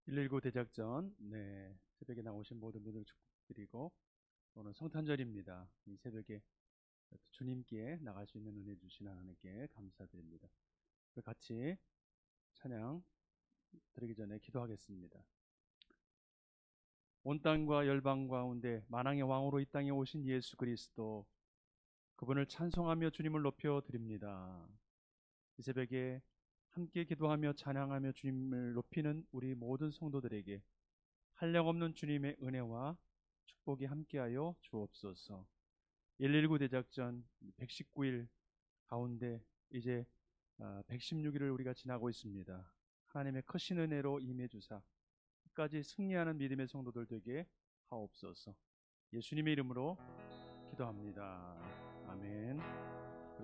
119 대작전, 새벽에 나오신 모든 분들 축복드리고, 오늘 성탄절입니다. 이 새벽에 주님께 나갈 수 있는 은혜 주신 하나님께 감사드립니다. 같이 찬양 드리기 전에 기도하겠습니다. 온 땅과 열방 가운데 만왕의 왕으로 이 땅에 오신 예수 그리스도, 그분을 찬송하며 주님을 높여 드립니다. 이 새벽에 함께 기도하며 찬양하며 주님을 높이는 우리 모든 성도들에게 한량없는 주님의 은혜와 축복이 함께하여 주옵소서. 119 대작전 119일 가운데 이제 116일을 우리가 지나고 있습니다. 하나님의 크신 은혜로 임해 주사 끝까지 승리하는 믿음의 성도들 되게 하옵소서. 예수님의 이름으로 기도합니다. 아멘.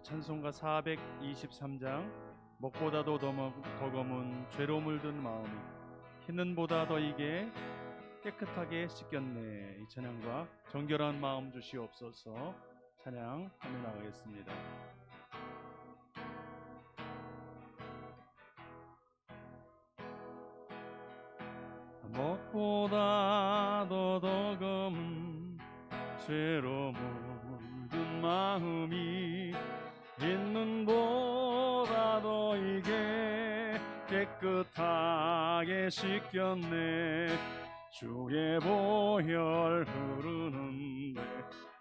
찬송가 423장, 먹보다도 더 검은 죄로 물든 마음이 흰눈보다 더이게 깨끗하게 씻겼네. 이 찬양과 정결한 마음 주시옵소서. 찬양하며 나가겠습니다. 먹보다도 더 검은 죄로 물든 마음이 흰눈보다 더이게 깨끗하게 씻겼네. 주의 보혈 흐르는데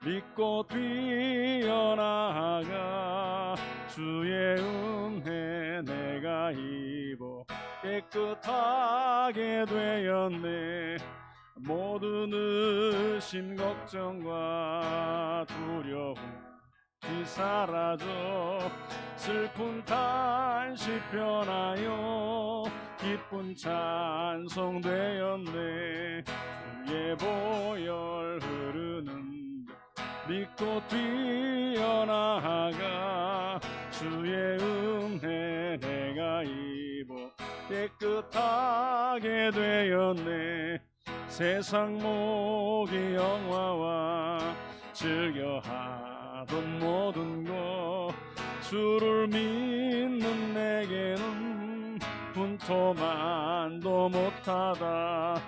믿고 뛰어나가 주의 은혜 내가 입어 깨끗하게 되었네. 모든 의심 걱정과 두려움 사라져 슬픈 탄식 변하여 기쁜 찬송 되었네. 주의 보혈 흐르는데 믿고 뛰어나가 주의 은혜 내가 입어 깨끗하게 되었네. 세상 모기 영화와 즐겨하던 모든 것 주를 믿는 내게는 분토만도 못하다.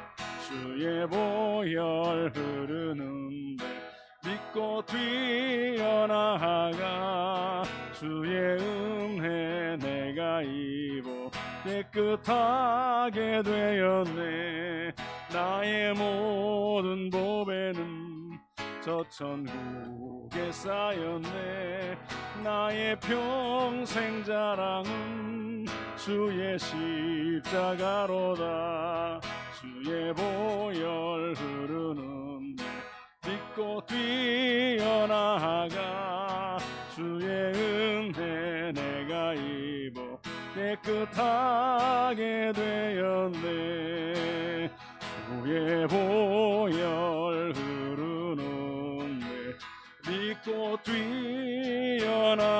주의 보혈 흐르는데 믿고 뛰어나가 주의 은혜 내가 입어 깨끗하게 되었네. 나의 모든 보배는 저 천국에 쌓였네. 나의 평생 자랑은 주의 십자가로다. 주의 보혈 흐르는데 믿고 뛰어나가 주의 은혜 내가 입어 깨끗하게 되었네. 주의 보혈 흐르는데 믿고 뛰어나가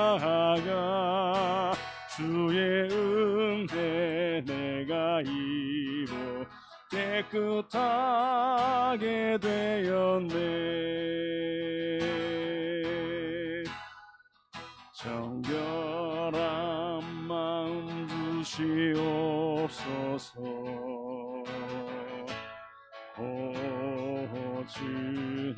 주의 은혜 내가 입어 깨끗하게 되었네. 정결한 마음 주시옵소서. 주님,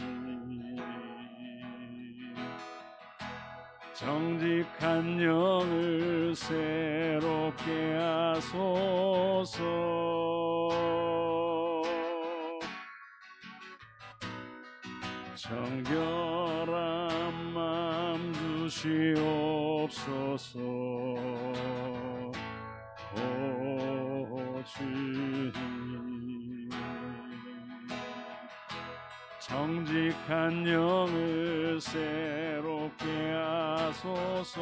정직한 영을 새롭게 하소서. 정결한 마음 주시옵소서. 주님, 정직한 영을 새롭게 하소서.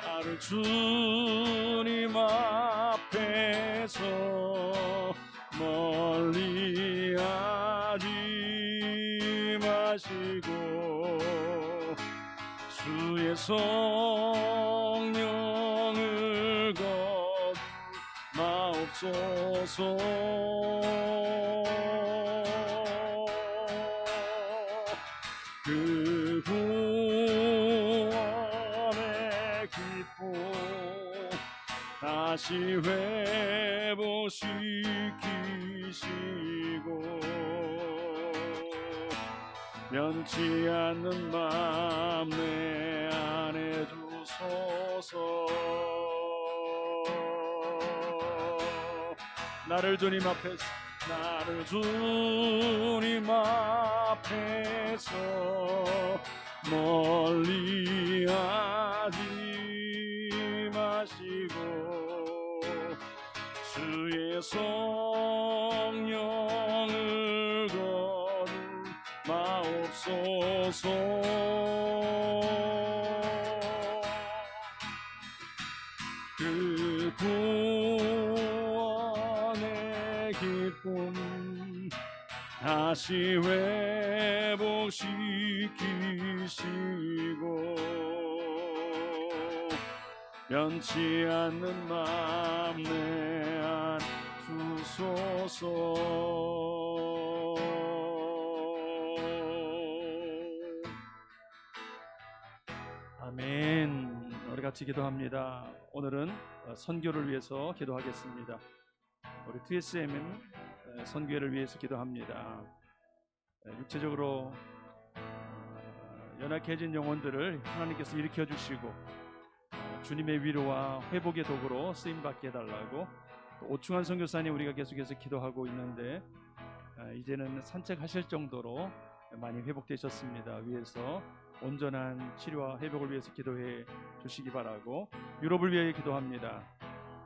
나를 주님 앞에서 멀리하지 마시고 주의 성령을 마옵소서. 그 구원의 기쁨 다시 회복시키시고 면치 않는 마음 내 안에 주소서. 나를 주님 앞에서 멀리 하지 마시고 주의 성령을 거두마옵소서. 그 구원의 기쁨 다시 회복시키시고 변치 않는 마음 내 안 주소서. 아멘. 우리 같이 기도합니다. 오늘은 선교를 위해서 기도하겠습니다. 우리 TSM은 선교회를 위해서 기도합니다. 육체적으로 연약해진 영혼들을 하나님께서 일으켜 주시고 주님의 위로와 회복의 도구로 쓰임받게 해달라고, 또 오충환 선교사님 우리가 계속해서 기도하고 있는데 이제는 산책하실 정도로 많이 회복되셨습니다. 위해서 온전한 치료와 회복을 위해서 기도해 주시기 바라고, 유럽을 위하여 기도합니다.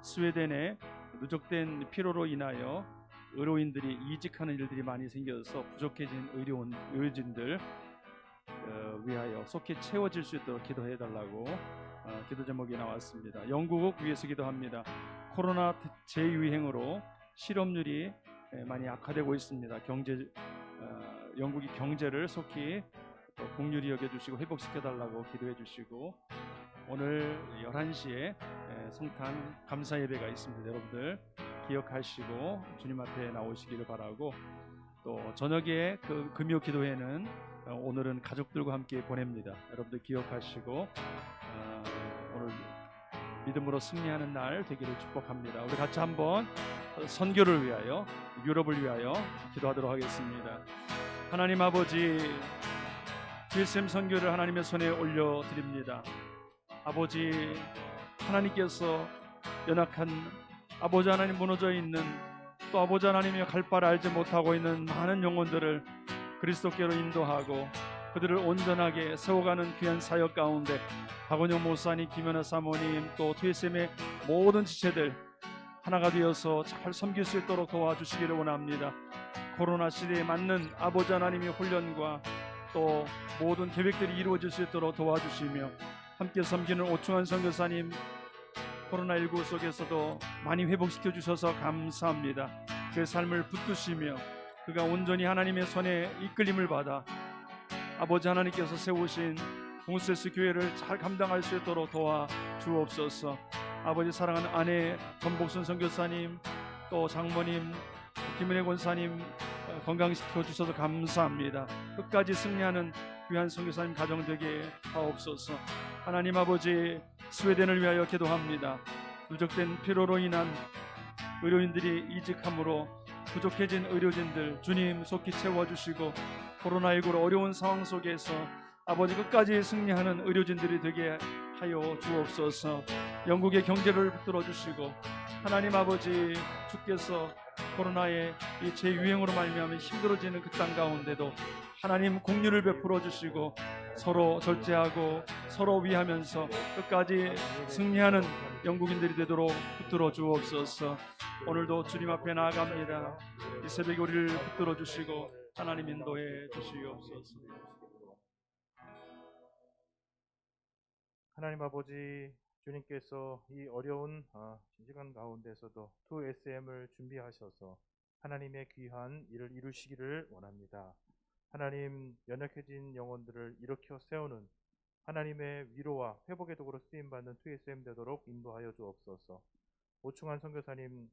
스웨덴에 누적된 피로로 인하여 의료인들이 이직하는 일들이 많이 생겨서 부족해진 의료진들 위하여 속히 채워질 수 있도록 기도해 달라고 기도 제목이 나왔습니다. 영국 위해서 기도합니다. 코로나 재유행으로 실업률이 많이 악화되고 있습니다. 영국이 경제를 속히 긍휼히 여겨주시고 회복시켜 달라고 기도해 주시고, 오늘 11시에 성탄 감사 예배가 있습니다. 여러분들 기억하시고 주님 앞에 나오시기를 바라고, 또 저녁에 그 금요 기도회는 오늘은 가족들과 함께 보냅니다. 여러분들 기억하시고 오늘 믿음으로 승리하는 날 되기를 축복합니다. 우리 같이 한번 선교를 위하여, 유럽을 위하여 기도하도록 하겠습니다. 하나님 아버지, TSM 선교를 하나님의 손에 올려드립니다. 아버지, 하나님께서 연약한 아버지 하나님, 무너져 있는, 또 아버지 하나님의 갈 바를 알지 못하고 있는 많은 영혼들을 그리스도께로 인도하고 그들을 온전하게 세워가는 귀한 사역 가운데 박원영 목사님, 김연아 사모님, 또 TSM의 모든 지체들 하나가 되어서 잘 섬길 수 있도록 도와주시기를 원합니다. 코로나 시대에 맞는 아버지 하나님의 훈련과 또 모든 계획들이 이루어질 수 있도록 도와주시며, 함께 섬기는 오충환 선교사님 코로나19 속에서도 많이 회복시켜 주셔서 감사합니다. 그 삶을 붙드시며 그가 온전히 하나님의 손에 이끌림을 받아 아버지 하나님께서 세우신 동세스 교회를 잘 감당할 수 있도록 도와주옵소서. 아버지 사랑하는 아내 권복순 선교사님, 또 장모님 김은혜 권사님 건강시켜 주셔서 감사합니다. 끝까지 승리하는 귀한 선교사님 가정 되게 하옵소서. 하나님 아버지, 스웨덴을 위하여 기도합니다. 누적된 피로로 인한 의료인들이 이직함으로 부족해진 의료진들 주님 속히 채워주시고, 코로나19로 어려운 상황 속에서 아버지 끝까지 승리하는 의료진들이 되게 하여 주옵소서. 영국의 경제를 붙들어 주시고, 하나님 아버지, 주께서 코로나의 이 재유행으로 말미암아 힘들어지는 그 땅 가운데도 하나님 긍휼을 베풀어 주시고 서로 절제하고 서로 위하면서 끝까지 승리하는 영국인들이 되도록 붙들어 주옵소서. 오늘도 주님 앞에 나아갑니다. 이 새벽에 우리를 붙들어 주시고 하나님 인도해 주시옵소서. 하나님 아버지, 주님께서 이 어려운 시간 가운데서도 2SM을 준비하셔서 하나님의 귀한 일을 이루시기를 원합니다. 하나님, 연약해진 영혼들을 일으켜 세우는 하나님의 위로와 회복의 도구로 쓰임받는 2SM 되도록 인도하여 주옵소서. 오충환 선교사님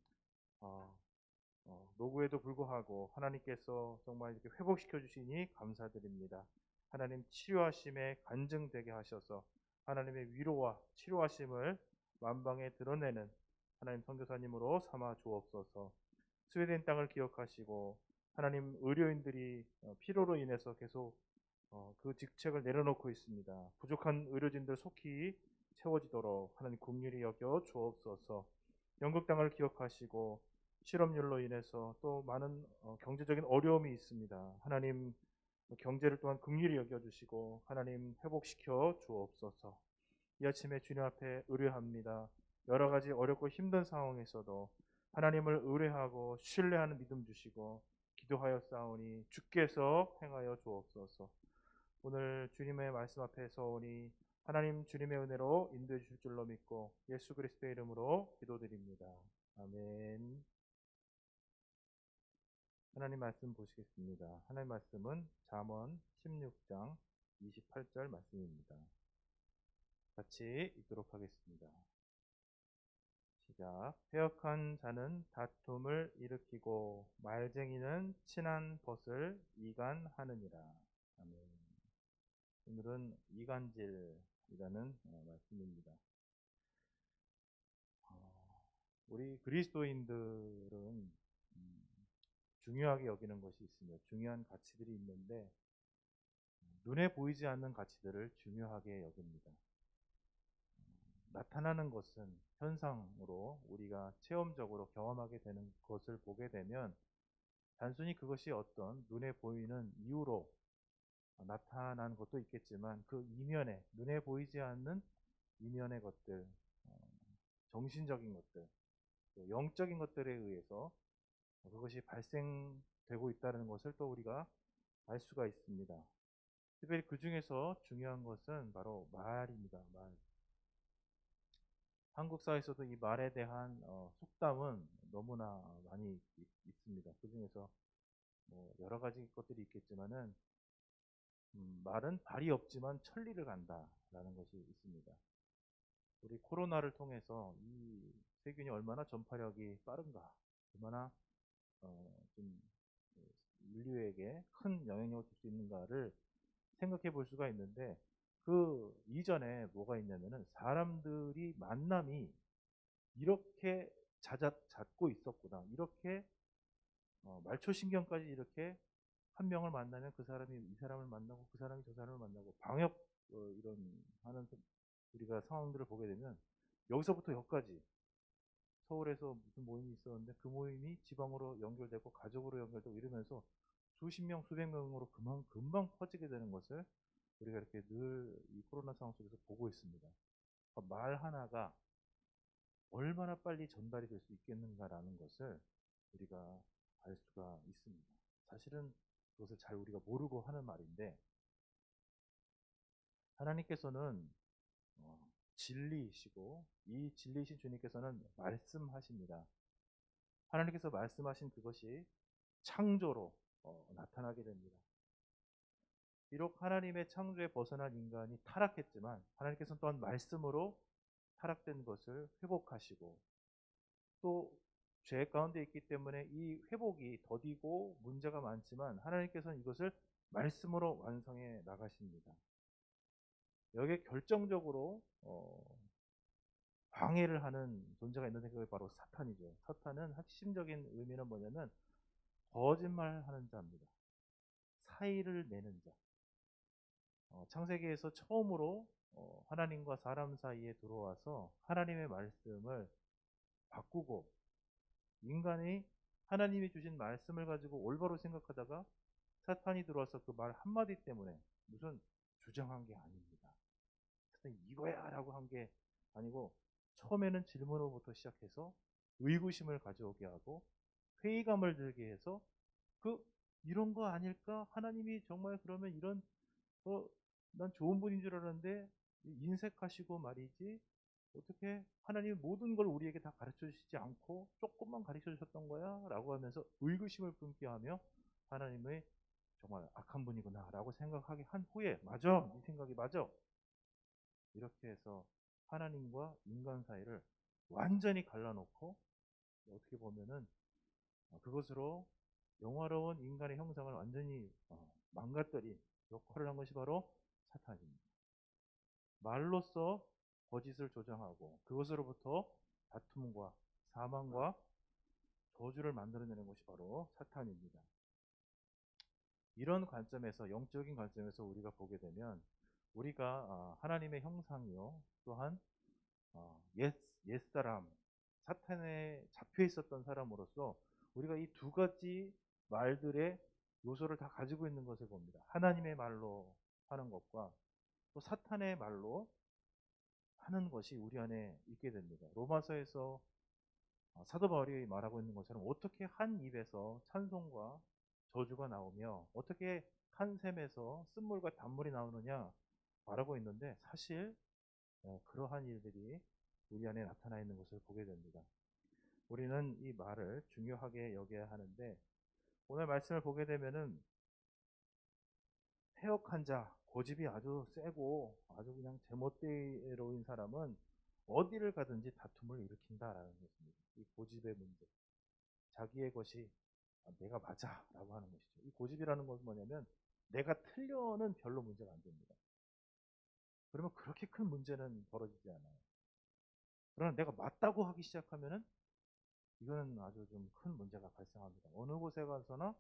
노구에도 불구하고 하나님께서 정말 이렇게 회복시켜 주시니 감사드립니다. 하나님, 치료하심에 간증되게 하셔서 하나님의 위로와 치료하심을 만방에 드러내는 하나님 선교사님으로 삼아 주옵소서. 스웨덴 땅을 기억하시고 하나님 의료인들이 피로로 인해서 계속 그 직책을 내려놓고 있습니다. 부족한 의료진들 속히 채워지도록 하나님 긍휼히 여겨 주옵소서. 영국 땅을 기억하시고 실업률로 인해서 또 많은 경제적인 어려움이 있습니다. 하나님 경제를 또한 긍휼히 여겨주시고 하나님 회복시켜 주옵소서. 이 아침에 주님 앞에 의뢰합니다. 여러 가지 어렵고 힘든 상황에서도 하나님을 의뢰하고 신뢰하는 믿음 주시고 기도하여 싸우니 주께서 행하여 주옵소서. 오늘 주님의 말씀 앞에 서오니 하나님 주님의 은혜로 인도해 주실 줄로 믿고 예수 그리스도의 이름으로 기도드립니다. 아멘. 하나님 말씀 보시겠습니다. 하나님 말씀은 잠언 16장 28절 말씀입니다. 같이 읽도록 하겠습니다. 시작. 패역한 자는 다툼을 일으키고 말쟁이는 친한 벗을 이간하느니라. 아멘. 오늘은 이간질이라는 말씀입니다. 우리 그리스도인들은 중요하게 여기는 것이 있으며 중요한 가치들이 있는데 눈에 보이지 않는 가치들을 중요하게 여깁니다. 나타나는 것은 현상으로 우리가 체험적으로 경험하게 되는 것을 보게 되면 단순히 그것이 어떤 눈에 보이는 이유로 나타난 것도 있겠지만 그 이면에 눈에 보이지 않는 이면의 것들, 정신적인 것들, 영적인 것들에 의해서 그것이 발생되고 있다는 것을 또 우리가 알 수가 있습니다. 특별히 그 중에서 중요한 것은 바로 말입니다. 말. 한국 사회에서도 이 말에 대한 속담은 너무나 많이 있습니다. 그 중에서 뭐 여러 가지 것들이 있겠지만은 말은 발이 없지만 천리를 간다라는 것이 있습니다. 우리 코로나를 통해서 이 세균이 얼마나 전파력이 빠른가, 얼마나 좀 인류에게 큰 영향력을 줄 수 있는가를 생각해 볼 수가 있는데 그 이전에 뭐가 있냐면은 사람들이 만남이 이렇게 잦고 있었구나. 이렇게 말초신경까지 이렇게 한 명을 만나면 그 사람이 이 사람을 만나고 그 사람이 저 사람을 만나고 방역 이런 하는 우리가 상황들을 보게 되면 여기서부터 여기까지 서울에서 무슨 모임이 있었는데 그 모임이 지방으로 연결되고 가족으로 연결되고 이러면서 수십 명, 수백 명으로 금방 퍼지게 되는 것을 우리가 이렇게 늘 이 코로나 상황 속에서 보고 있습니다. 그러니까 말 하나가 얼마나 빨리 전달이 될 수 있겠는가라는 것을 우리가 알 수가 있습니다. 사실은 그것을 잘 우리가 모르고 하는 말인데 하나님께서는 진리이시고 이 진리이신 주님께서는 말씀하십니다. 하나님께서 말씀하신 그것이 창조로 나타나게 됩니다. 비록 하나님의 창조에 벗어난 인간이 타락했지만 하나님께서는 또한 말씀으로 타락된 것을 회복하시고 또 죄 가운데 있기 때문에 이 회복이 더디고 문제가 많지만 하나님께서는 이것을 말씀으로 완성해 나가십니다. 여기에 결정적으로 방해를 하는 존재가 있는데 그게 바로 사탄이죠. 사탄은 핵심적인 의미는 뭐냐면 거짓말하는 자입니다. 사이를 내는 자. 창세기에서 처음으로 하나님과 사람 사이에 들어와서 하나님의 말씀을 바꾸고 인간이 하나님이 주신 말씀을 가지고 올바로 생각하다가 사탄이 들어와서 그 말 한마디 때문에 무슨 주장한 게 아닙니다. 사탄이 이거야 라고 한 게 아니고 처음에는 질문으로부터 시작해서 의구심을 가져오게 하고 회의감을 들게 해서 이런 거 아닐까? 하나님이 정말 그러면 이런 난 좋은 분인 줄 알았는데 인색하시고 말이지 어떻게 하나님이 모든 걸 우리에게 다 가르쳐 주시지 않고 조금만 가르쳐 주셨던 거야? 라고 하면서 의구심을 품게 하며 하나님의 정말 악한 분이구나 라고 생각하게 한 후에 맞아! 네 생각이 맞아! 이렇게 해서 하나님과 인간 사이를 완전히 갈라놓고 어떻게 보면은 그것으로 영화로운 인간의 형상을 완전히 망가뜨린 역할을 한 것이 바로 사탄입니다. 말로써 거짓을 조장하고 그것으로부터 다툼과 사망과 저주를 만들어내는 것이 바로 사탄입니다. 이런 관점에서, 영적인 관점에서 우리가 보게 되면 우리가 하나님의 형상이요, 또한 옛사람, 사탄에 잡혀 있었던 사람으로서 우리가 이 두 가지 말들의 요소를 다 가지고 있는 것을 봅니다. 하나님의 말로 하는 것과 또 사탄의 말로 하는 것이 우리 안에 있게 됩니다. 로마서에서 사도 바울이 말하고 있는 것처럼 어떻게 한 입에서 찬송과 저주가 나오며 어떻게 한 샘에서 쓴물과 단물이 나오느냐 말하고 있는데, 사실 그러한 일들이 우리 안에 나타나 있는 것을 보게 됩니다. 우리는 이 말을 중요하게 여겨야 하는데, 오늘 말씀을 보게 되면은 해역한 자, 고집이 아주 세고 아주 그냥 제멋대로인 사람은 어디를 가든지 다툼을 일으킨다라는 것입니다. 이 고집의 문제, 자기의 것이 내가 맞아라고 하는 것이죠. 이 고집이라는 것은 뭐냐면 내가 틀려는 별로 문제가 안 됩니다. 그러면 그렇게 큰 문제는 벌어지지 않아요. 그러나 내가 맞다고 하기 시작하면은 이거는 아주 좀 큰 문제가 발생합니다. 어느 곳에 가서나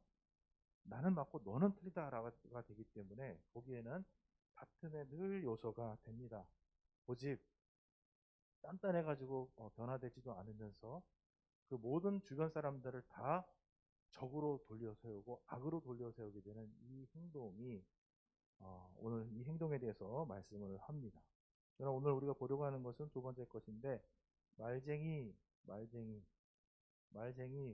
나는 맞고 너는 틀리다가 되기 때문에 거기에는 다툼의 늘 요소가 됩니다. 고집, 단단해가지고 변화되지도 않으면서 그 모든 주변 사람들을 다 적으로 돌려 세우고 악으로 돌려 세우게 되는 이 행동이, 오늘 이 행동에 대해서 말씀을 합니다. 그러나 오늘 우리가 보려고 하는 것은 두 번째 것인데, 말쟁이,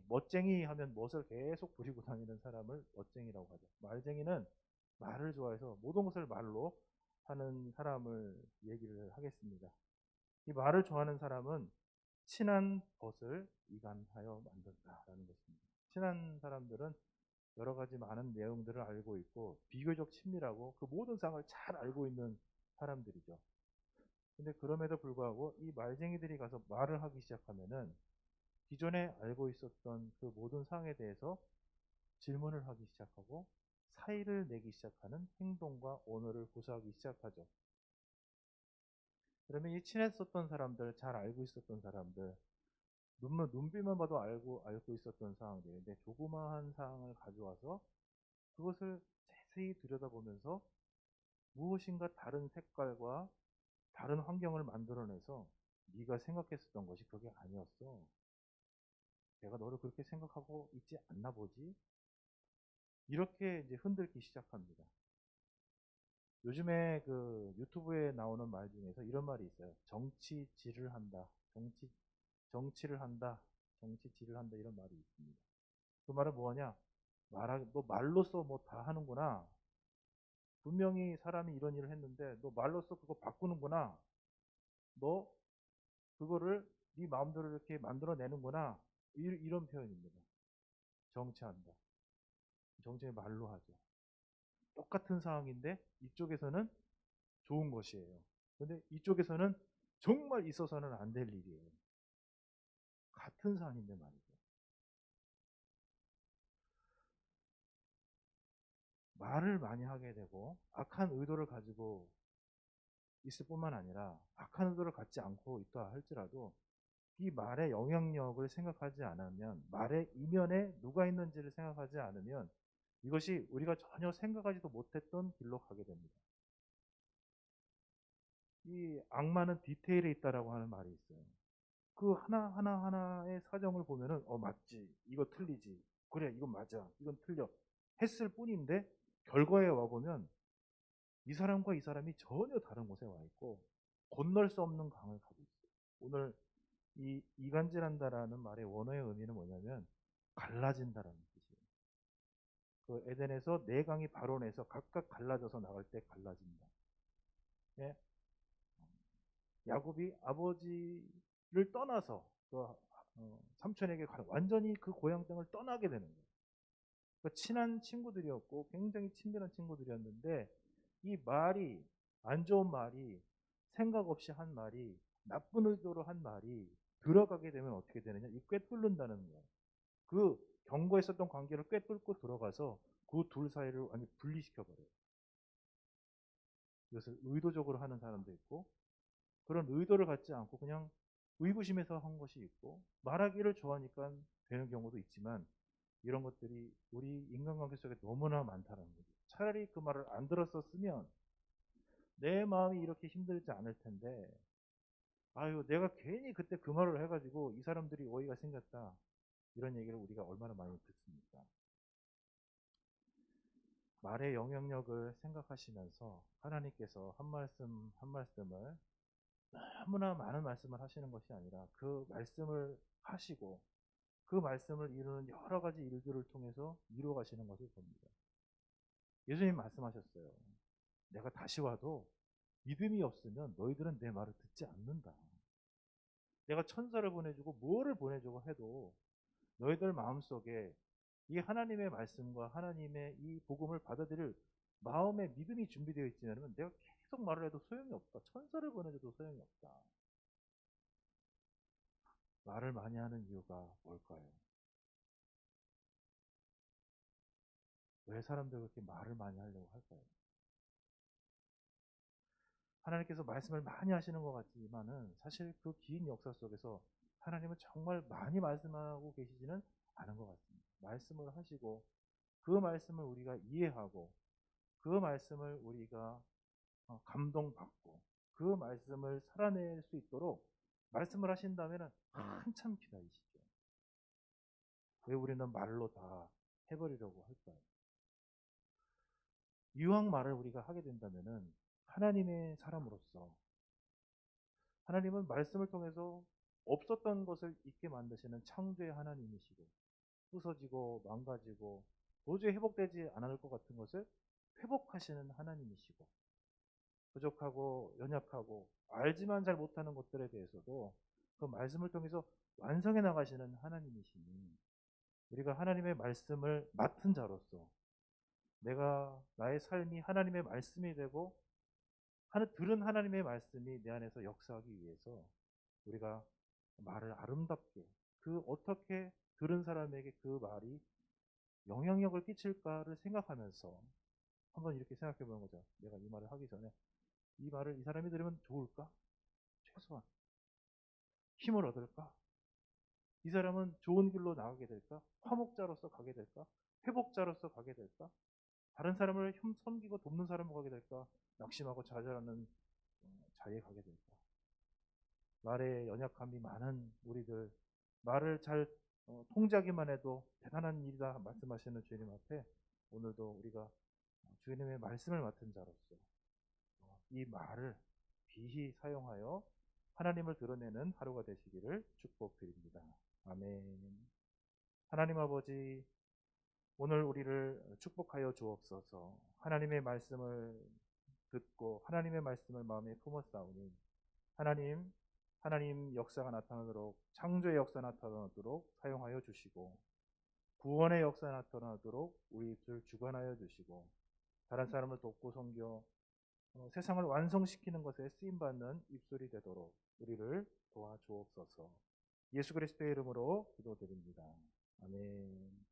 멋쟁이 하면 멋을 계속 부리고 다니는 사람을 멋쟁이라고 하죠. 말쟁이는 말을 좋아해서 모든 것을 말로 하는 사람을 얘기를 하겠습니다. 이 말을 좋아하는 사람은 친한 벗을 이간하여 만든다라는 것입니다. 친한 사람들은 여러 가지 많은 내용들을 알고 있고 비교적 친밀하고 그 모든 상을 잘 알고 있는 사람들이죠. 근데 그럼에도 불구하고 이 말쟁이들이 가서 말을 하기 시작하면은 기존에 알고 있었던 그 모든 상황에 대해서 질문을 하기 시작하고 사의를 내기 시작하는 행동과 언어를 구사하기 시작하죠. 그러면 이 친했었던 사람들, 잘 알고 있었던 사람들, 눈빛만 봐도 알고 있었던 상황들인데 조그마한 상황을 가져와서 그것을 자세히 들여다보면서 무엇인가 다른 색깔과 다른 환경을 만들어내서 네가 생각했었던 것이 그게 아니었어. 내가 너를 그렇게 생각하고 있지 않나 보지? 이렇게 이제 흔들기 시작합니다. 요즘에 그 유튜브에 나오는 말 중에서 이런 말이 있어요. 정치질을 한다. 정치를 한다. 정치질을 한다. 이런 말이 있습니다. 그 말은 뭐냐? 너 말로써 뭐 다 하는구나. 분명히 사람이 이런 일을 했는데 너 말로써 그거 바꾸는구나. 너 그거를 네 마음대로 이렇게 만들어내는구나. 이런 표현입니다. 정치한다. 정치의 말로 하죠. 똑같은 상황인데 이쪽에서는 좋은 것이에요. 근데 이쪽에서는 정말 있어서는 안 될 일이에요. 같은 상황인데 말이죠. 말을 많이 하게 되고 악한 의도를 가지고 있을 뿐만 아니라 악한 의도를 갖지 않고 있다 할지라도 이 말의 영향력을 생각하지 않으면, 말의 이면에 누가 있는지를 생각하지 않으면 이것이 우리가 전혀 생각하지도 못했던 길로 가게 됩니다. 이 악마는 디테일에 있다라고 하는 말이 있어요. 그 하나하나의 사정을 보면은 맞지, 이거 틀리지, 그래 이건 맞아, 이건 틀려 했을 뿐인데 결과에 와보면 이 사람과 이 사람이 전혀 다른 곳에 와 있고 건널 수 없는 강을 가고 있어요. 오늘 이 이간질한다라는 말의 원어의 의미는 뭐냐면 갈라진다라는 뜻이에요. 그 에덴에서 네 강이 발원해서 각각 갈라져서 나갈 때 갈라진다. 예? 야곱이 아버지를 떠나서 그 삼촌에게 완전히 그 고향 땅을 떠나게 되는 거예요. 그러니까 친한 친구들이었고 굉장히 친밀한 친구들이었는데 이 말이, 안 좋은 말이, 생각 없이 한 말이, 나쁜 의도로 한 말이 들어가게 되면 어떻게 되느냐? 이 꿰뚫는다는 거예요. 그 경고했었던 관계를 꿰뚫고 들어가서 그 둘 사이를 완전히 분리시켜버려요. 이것을 의도적으로 하는 사람도 있고 그런 의도를 갖지 않고 그냥 의구심에서 한 것이 있고 말하기를 좋아하니까 되는 경우도 있지만 이런 것들이 우리 인간관계 속에 너무나 많다는 거죠. 차라리 그 말을 안 들었었으면 내 마음이 이렇게 힘들지 않을 텐데 아유 내가 괜히 그때 그 말을 해가지고 이 사람들이 오해가 생겼다. 이런 얘기를 우리가 얼마나 많이 듣습니까? 말의 영향력을 생각하시면서 하나님께서 한 말씀 한 말씀을 너무나 많은 말씀을 하시는 것이 아니라 그 말씀을 하시고 그 말씀을 이루는 여러 가지 일들을 통해서 이루어 가시는 것을 봅니다. 예수님 말씀하셨어요. 내가 다시 와도 믿음이 없으면 너희들은 내 말을 듣지 않는다. 내가 천사를 보내주고 뭐를 보내주고 해도 너희들 마음속에 이 하나님의 말씀과 하나님의 이 복음을 받아들일 마음의 믿음이 준비되어 있지 않으면 내가 계속 말을 해도 소용이 없다. 천사를 보내줘도 소용이 없다. 말을 많이 하는 이유가 뭘까요? 왜 사람들 그렇게 말을 많이 하려고 할까요? 하나님께서 말씀을 많이 하시는 것 같지만은 사실 그 긴 역사 속에서 하나님은 정말 많이 말씀하고 계시지는 않은 것 같습니다. 말씀을 하시고 그 말씀을 우리가 이해하고 그 말씀을 우리가 감동받고 그 말씀을 살아낼 수 있도록 말씀을 하신다면은 한참 기다리시죠. 왜 우리는 말로 다 해버리려고 할까요? 이왕 말을 우리가 하게 된다면은 하나님의 사람으로서 하나님은 말씀을 통해서 없었던 것을 있게 만드시는 창조의 하나님이시고 부서지고 망가지고 도저히 회복되지 않을 것 같은 것을 회복하시는 하나님이시고 부족하고 연약하고 알지만 잘 못하는 것들에 대해서도 그 말씀을 통해서 완성해 나가시는 하나님이시니 우리가 하나님의 말씀을 맡은 자로서 내가 나의 삶이 하나님의 말씀이 되고 들은 하나님의 말씀이 내 안에서 역사하기 위해서 우리가 말을 아름답게 그 어떻게 들은 사람에게 그 말이 영향력을 끼칠까를 생각하면서 한번 이렇게 생각해 보는 거죠. 내가 이 말을 하기 전에 이 말을 이 사람이 들으면 좋을까? 최소한 힘을 얻을까? 이 사람은 좋은 길로 나가게 될까? 화목자로서 가게 될까? 회복자로서 가게 될까? 다른 사람을 섬기고 돕는 사람으로 가게 될까? 낙심하고 좌절하는 자리에 가게 될까? 말에 연약함이 많은 우리들 말을 잘 통제하기만 해도 대단한 일이다 말씀하시는 주님 앞에 오늘도 우리가 주님의 말씀을 맡은 자로서 이 말을 귀히 사용하여 하나님을 드러내는 하루가 되시기를 축복드립니다. 아멘. 하나님 아버지, 오늘 우리를 축복하여 주옵소서. 하나님의 말씀을 듣고 하나님의 말씀을 마음에 품었사오니 하나님 역사가 나타나도록 창조의 역사 나타나도록 사용하여 주시고 구원의 역사 나타나도록 우리 입술 주관하여 주시고 다른 사람을 돕고 섬겨 세상을 완성시키는 것에 쓰임받는 입술이 되도록 우리를 도와주옵소서. 예수 그리스도의 이름으로 기도드립니다. 아멘.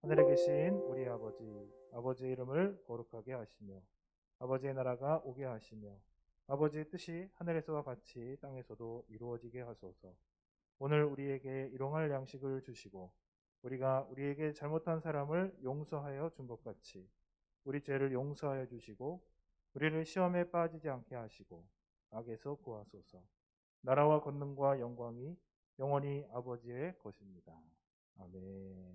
하늘에 계신 우리 아버지의 이름을 거룩하게 하시며 아버지의 나라가 오게 하시며 아버지의 뜻이 하늘에서와 같이 땅에서도 이루어지게 하소서. 오늘 우리에게 일용할 양식을 주시고 우리가 우리에게 잘못한 사람을 용서하여 준 것 같이 우리 죄를 용서하여 주시고 우리를 시험에 빠지지 않게 하시고 악에서 구하소서. 나라와 권능과 영광이 영원히 아버지의 것입니다. 아멘.